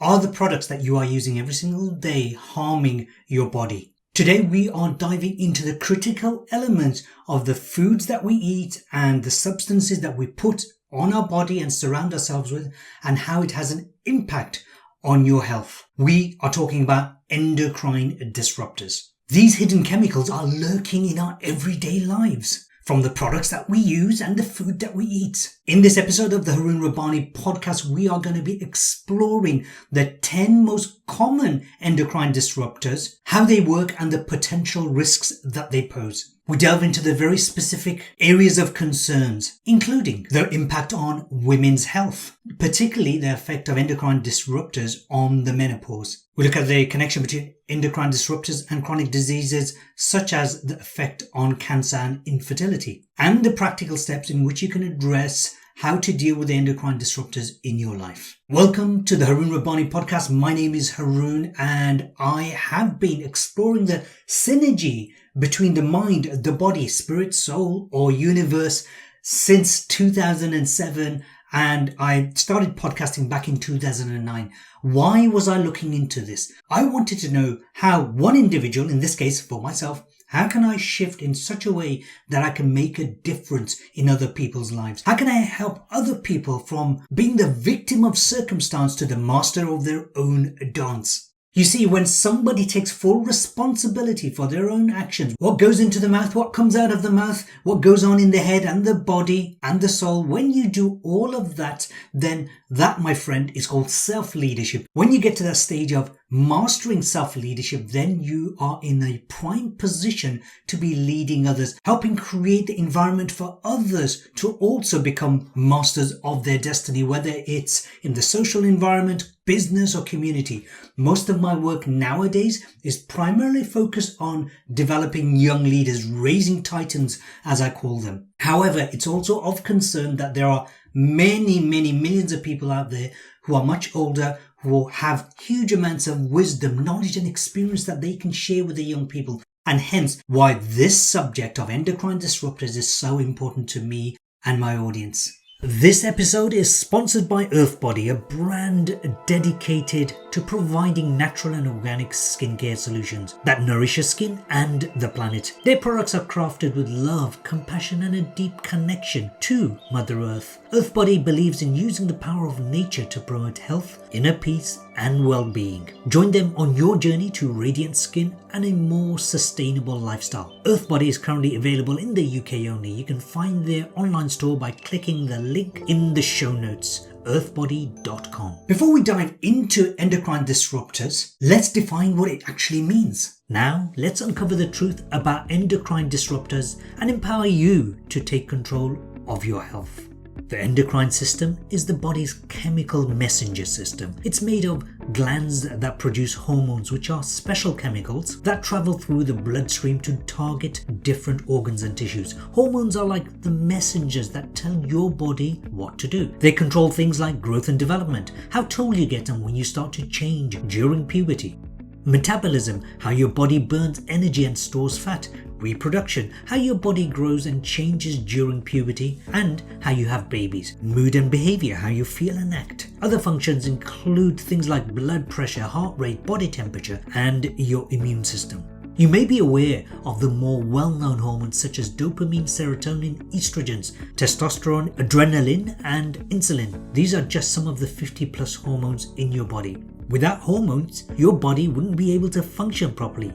Are the products that you are using every single day harming your body? Today we are diving into the critical elements of the foods that we eat and the substances that we put on our body and surround ourselves with, and how it has an impact on your health. We are talking about endocrine disruptors. These hidden chemicals are lurking in our everyday lives, from the products that we use and the food that we eat. In this episode of the Harun Rabbani podcast, we are going to be exploring the 10 most common endocrine disruptors, how they work, and the potential risks that they pose. We delve into the very specific areas of concerns, including their impact on women's health, particularly the effect of endocrine disruptors on the menopause. We look at the connection between endocrine disruptors and chronic diseases, such as the effect on cancer and infertility, and the practical steps in which you can address how to deal with the endocrine disruptors in your life. Welcome to the Harun Rabbani podcast. My name is Harun, and I have been exploring the synergy between the mind, the body, spirit, soul, or universe since 2007. And I started podcasting back in 2009. Why was I looking into this? I wanted to know how one individual, in this case for myself, how can I shift in such a way that I can make a difference in other people's lives? How can I help other people from being the victim of circumstance to the master of their own dance? You see, when somebody takes full responsibility for their own actions, what goes into the mouth, what comes out of the mouth, what goes on in the head and the body and the soul, when you do all of that, then that, my friend, is called self-leadership. When you get to that stage of mastering self-leadership, then you are in a prime position to be leading others, helping create the environment for others to also become masters of their destiny, whether it's in the social environment, business, or community. Most of my work nowadays is primarily focused on developing young leaders, raising titans, as I call them. However, it's also of concern that there are many millions of people out there who are much older, who have huge amounts of wisdom, knowledge, and experience that they can share with the young people. And hence why this subject of endocrine disruptors is so important to me and my audience. This episode is sponsored by Earthbody, a brand dedicated to providing natural and organic skincare solutions that nourish your skin and the planet. Their products are crafted with love, compassion, and a deep connection to Mother Earth. Earthbody believes in using the power of nature to promote health, inner peace, and well-being. Join them on your journey to radiant skin and a more sustainable lifestyle. Earthbody is currently available in the UK only. You can find their online store by clicking the link in the show notes, earthbody.com. Before we dive into endocrine disruptors, let's define what it actually means. Now, let's uncover the truth about endocrine disruptors and empower you to take control of your health. The endocrine system is the body's chemical messenger system. It's made of glands that produce hormones, which are special chemicals that travel through the bloodstream to target different organs and tissues. Hormones are like the messengers that tell your body what to do. They control things like growth and development, how tall you get and when you start to change during puberty. Metabolism, how your body burns energy and stores fat. Reproduction, how your body grows and changes during puberty and how you have babies. Mood and behavior, how you feel and act. Other functions include things like blood pressure, heart rate, body temperature, and your immune system. You may be aware of the more well-known hormones such as dopamine, serotonin, estrogens, testosterone, adrenaline, and insulin. These are just some of the 50+ hormones in your body. Without hormones, your body wouldn't be able to function properly.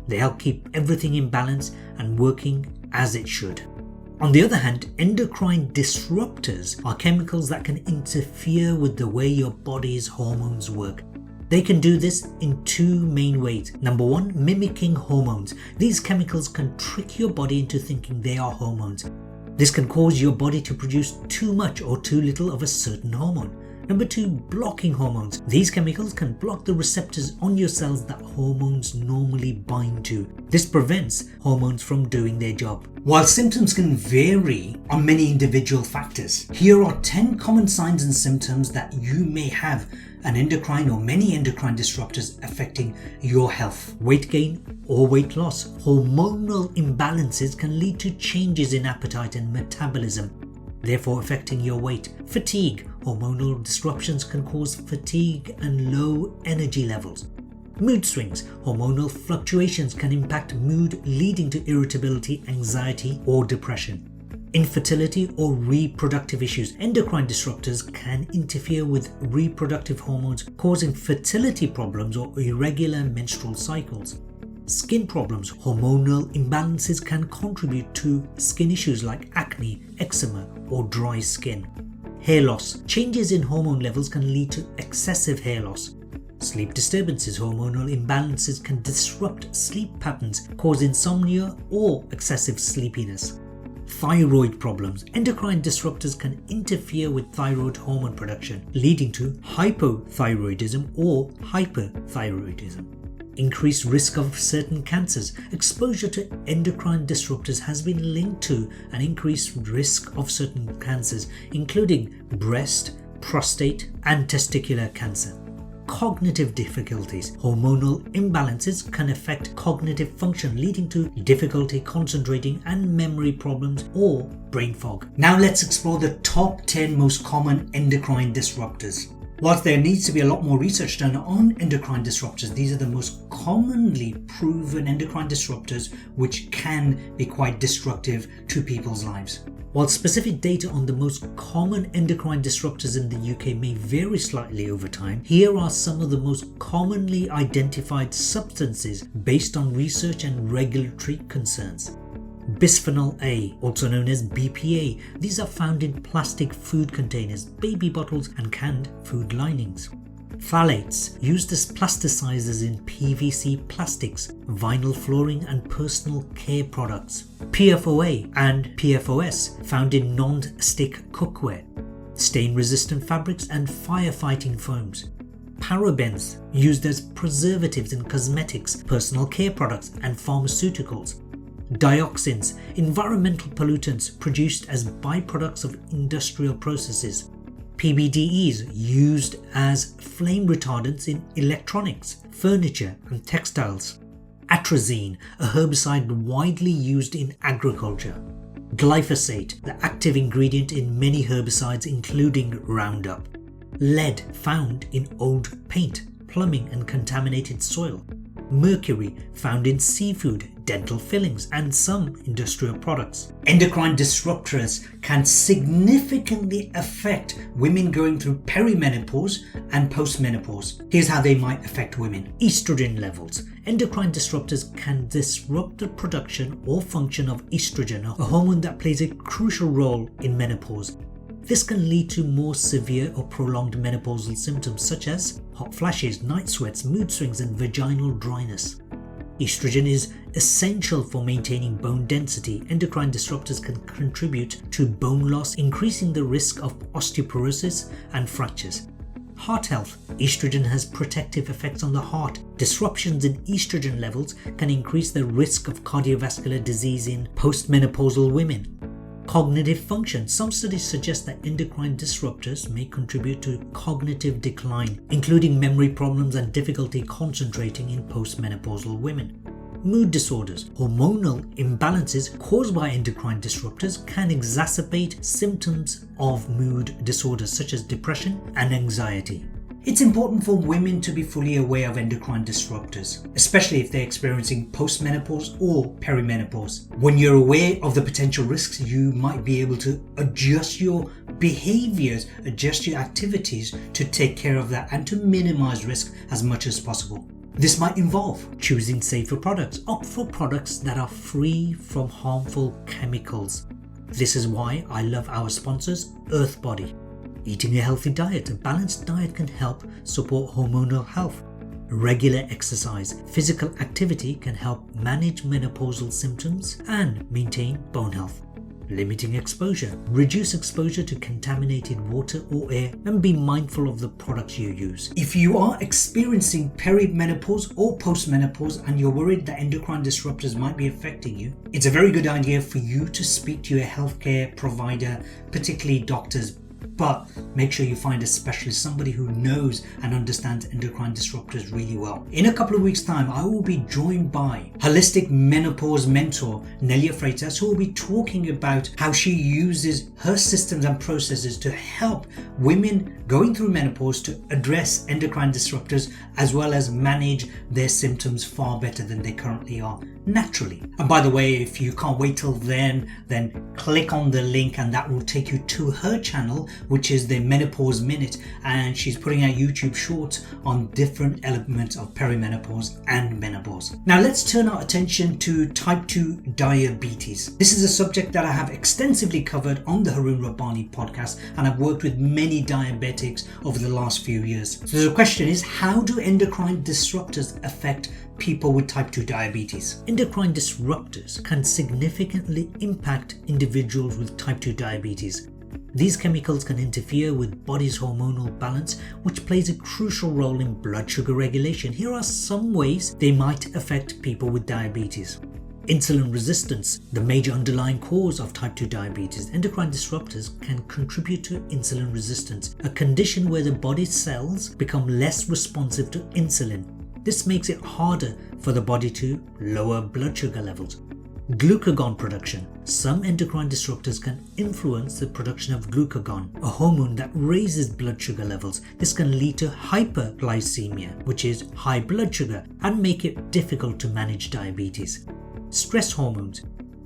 They help keep everything in balance and working as it should. On the other hand, endocrine disruptors are chemicals that can interfere with the way your body's hormones work. They can do this in two main ways. Number one, mimicking hormones. These chemicals can trick your body into thinking they are hormones. This can cause your body to produce too much or too little of a certain hormone. Number two, blocking hormones. These chemicals can block the receptors on your cells that hormones normally bind to. This prevents hormones from doing their job. While symptoms can vary on many individual factors, here are 10 common signs and symptoms that you may have an endocrine or many endocrine disruptors affecting your health. Weight gain or weight loss. Hormonal imbalances can lead to changes in appetite and metabolism, therefore affecting your weight. Fatigue hormonal disruptions can cause fatigue and low energy levels. Mood swings, hormonal fluctuations can impact mood, leading to irritability, anxiety, or depression. Infertility or reproductive issues. Endocrine disruptors can interfere with reproductive hormones, causing fertility problems or irregular menstrual cycles. Skin problems. Hormonal imbalances can contribute to skin issues like acne, eczema, or dry skin. Hair loss. Changes in hormone levels can lead to excessive hair loss. Sleep disturbances. Hormonal imbalances can disrupt sleep patterns, cause insomnia or excessive sleepiness. Thyroid problems. Endocrine disruptors can interfere with thyroid hormone production, leading to hypothyroidism or hyperthyroidism. Increased risk of certain cancers. Exposure to endocrine disruptors has been linked to an increased risk of certain cancers, including breast, prostate, and testicular cancer. Cognitive difficulties. Hormonal imbalances can affect cognitive function, leading to difficulty concentrating and memory problems or brain fog. Now let's explore the top 10 most common endocrine disruptors. Whilst there needs to be a lot more research done on endocrine disruptors, these are the most commonly proven endocrine disruptors which can be quite destructive to people's lives. While specific data on the most common endocrine disruptors in the UK may vary slightly over time, here are some of the most commonly identified substances based on research and regulatory concerns. Bisphenol A, also known as BPA. These are found in plastic food containers, baby bottles, and canned food linings. Phthalates, used as plasticizers in PVC plastics, vinyl flooring, and personal care products. PFOA and PFOS, found in non-stick cookware, stain-resistant fabrics, and firefighting foams. Parabens, used as preservatives in cosmetics, personal care products, and pharmaceuticals. Dioxins, environmental pollutants produced as byproducts of industrial processes. PBDEs, used as flame retardants in electronics, furniture, and textiles. Atrazine, a herbicide widely used in agriculture. Glyphosate, the active ingredient in many herbicides including Roundup. Lead, found in old paint, plumbing, and contaminated soil. Mercury, found in seafood, dental fillings, and some industrial products. Endocrine disruptors can significantly affect women going through perimenopause and postmenopause. Here's how they might affect women. Estrogen levels. Endocrine disruptors can disrupt the production or function of estrogen, a hormone that plays a crucial role in menopause. This can lead to more severe or prolonged menopausal symptoms such as hot flashes, night sweats, mood swings, and vaginal dryness. Estrogen is essential for maintaining bone density. Endocrine disruptors can contribute to bone loss, increasing the risk of osteoporosis and fractures. Heart health. Estrogen has protective effects on the heart. Disruptions in estrogen levels can increase the risk of cardiovascular disease in postmenopausal women. Cognitive function. Some studies suggest that endocrine disruptors may contribute to cognitive decline, including memory problems and difficulty concentrating in postmenopausal women. Mood disorders. Hormonal imbalances caused by endocrine disruptors can exacerbate symptoms of mood disorders such as depression and anxiety. It's important for women to be fully aware of endocrine disruptors, especially if they're experiencing postmenopause or perimenopause. When you're aware of the potential risks, you might be able to adjust your behaviors, adjust your activities to take care of that and to minimize risk as much as possible. This might involve choosing safer products. Opt for products that are free from harmful chemicals. This is why I love our sponsors, Earthbody. Eating a healthy diet. A balanced diet can help support hormonal health. Regular exercise. Physical activity can help manage menopausal symptoms and maintain bone health. Limiting exposure. Reduce exposure to contaminated water or air and be mindful of the products you use. If you are experiencing perimenopause or postmenopause and you're worried that endocrine disruptors might be affecting you, it's a very good idea for you to speak to your healthcare provider, particularly doctors. But make sure you find a specialist, somebody who knows and understands endocrine disruptors really well. In a couple of weeks' time, I will be joined by holistic menopause mentor Nelia Freitas, who will be talking about how she uses her systems and processes to help women going through menopause to address endocrine disruptors as well as manage their symptoms far better than they currently are naturally. And by the way, if you can't wait till then click on the link and that will take you to her channel, which is the Menopause Minute, and she's putting out YouTube shorts on different elements of perimenopause and menopause. Now let's turn our attention to type 2 diabetes. This is a subject that I have extensively covered on the Harun Rabbani podcast, and I've worked with many diabetics over the last few years. So the question is, how do endocrine disruptors affect people with type 2 diabetes? Endocrine disruptors can significantly impact individuals with type 2 diabetes. These chemicals can interfere with body's hormonal balance, which plays a crucial role in blood sugar regulation. Here are some ways they might affect people with diabetes. Insulin resistance, the major underlying cause of type 2 diabetes. Endocrine disruptors can contribute to insulin resistance, a condition where the body's cells become less responsive to insulin. This makes it harder for the body to lower blood sugar levels. Glucagon production. Some endocrine disruptors can influence the production of glucagon, a hormone that raises blood sugar levels. This can lead to hyperglycemia, which is high blood sugar, and make it difficult to manage diabetes. Stress hormones.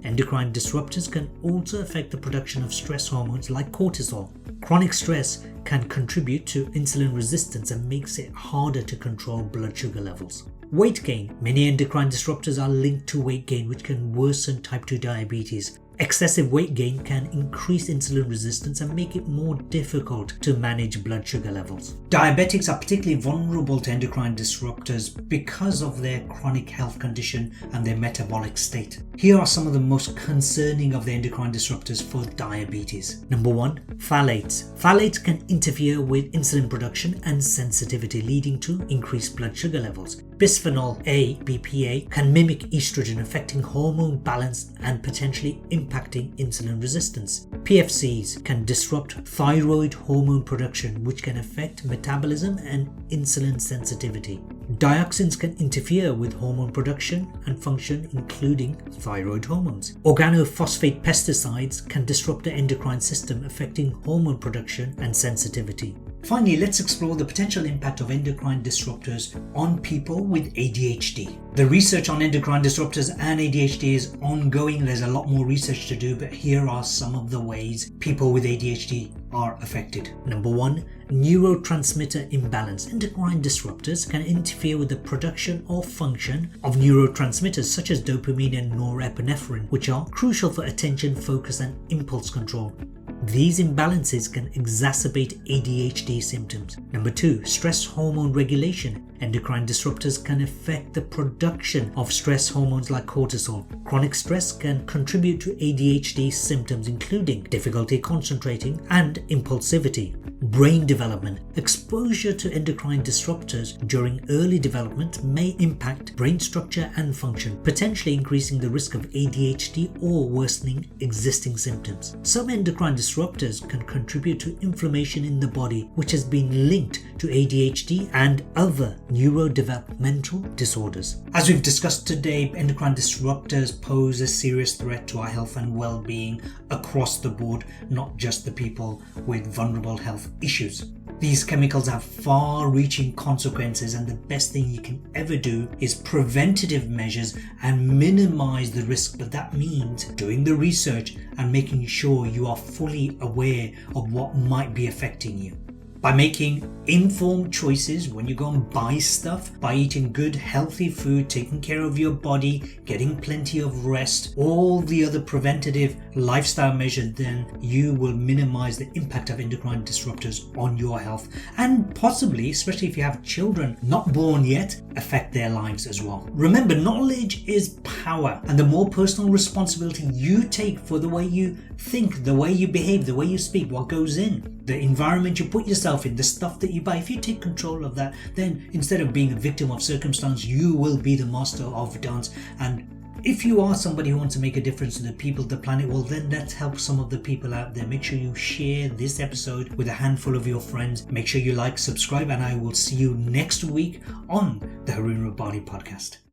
Endocrine disruptors can also affect the production of stress hormones like cortisol. Chronic stress can contribute to insulin resistance and makes it harder to control blood sugar levels. Weight gain. Many endocrine disruptors are linked to weight gain, which can worsen type 2 diabetes. Excessive weight gain can increase insulin resistance and make it more difficult to manage blood sugar levels. Diabetics are particularly vulnerable to endocrine disruptors because of their chronic health condition and their metabolic state. Here are some of the most concerning of the endocrine disruptors for diabetes. Number 1, phthalates. Phthalates can interfere with insulin production and sensitivity, leading to increased blood sugar levels. Bisphenol A, BPA, can mimic estrogen, affecting hormone balance and potentially impacting insulin resistance. PFCs can disrupt thyroid hormone production, which can affect metabolism and insulin sensitivity. Dioxins can interfere with hormone production and function, including thyroid hormones. Organophosphate pesticides can disrupt the endocrine system, affecting hormone production and sensitivity. Finally, let's explore the potential impact of endocrine disruptors on people with ADHD. The research on endocrine disruptors and ADHD is ongoing. There's a lot more research to do, but here are some of the ways people with ADHD are affected. Number 1, neurotransmitter imbalance. Endocrine disruptors can interfere with the production or function of neurotransmitters such as dopamine and norepinephrine, which are crucial for attention, focus, and impulse control. These imbalances can exacerbate ADHD symptoms. Number 2, stress hormone regulation. Endocrine disruptors can affect the production of stress hormones like cortisol. Chronic stress can contribute to ADHD symptoms, including difficulty concentrating and impulsivity. Brain development. Exposure to endocrine disruptors during early development may impact brain structure and function, potentially increasing the risk of ADHD or worsening existing symptoms. Some endocrine disruptors can contribute to inflammation in the body, which has been linked to ADHD and other neurodevelopmental disorders. As we've discussed today, endocrine disruptors pose a serious threat to our health and well-being across the board, not just the people with vulnerable health issues. These chemicals have far-reaching consequences, and the best thing you can ever do is preventative measures and minimize the risk, but that means doing the research and making sure you are fully aware of what might be affecting you. By making informed choices when you go and buy stuff, by eating good healthy food, taking care of your body, getting plenty of rest, all the other preventative lifestyle measures, then you will minimize the impact of endocrine disruptors on your health, and possibly, especially if you have children not born yet, affect their lives as well. Remember, knowledge is power, and the more personal responsibility you take for the way you think, the way you behave, the way you speak, what goes in, the environment you put yourself in, the stuff that you buy, if you take control of that, then instead of being a victim of circumstance, you will be the master of dance, and If you are somebody who wants to make a difference to the people, the planet, well then let's help some of the people out there. Make sure you share this episode with a handful of your friends. Make sure you like, subscribe, and I will see you next week on the Harun Rabbani podcast.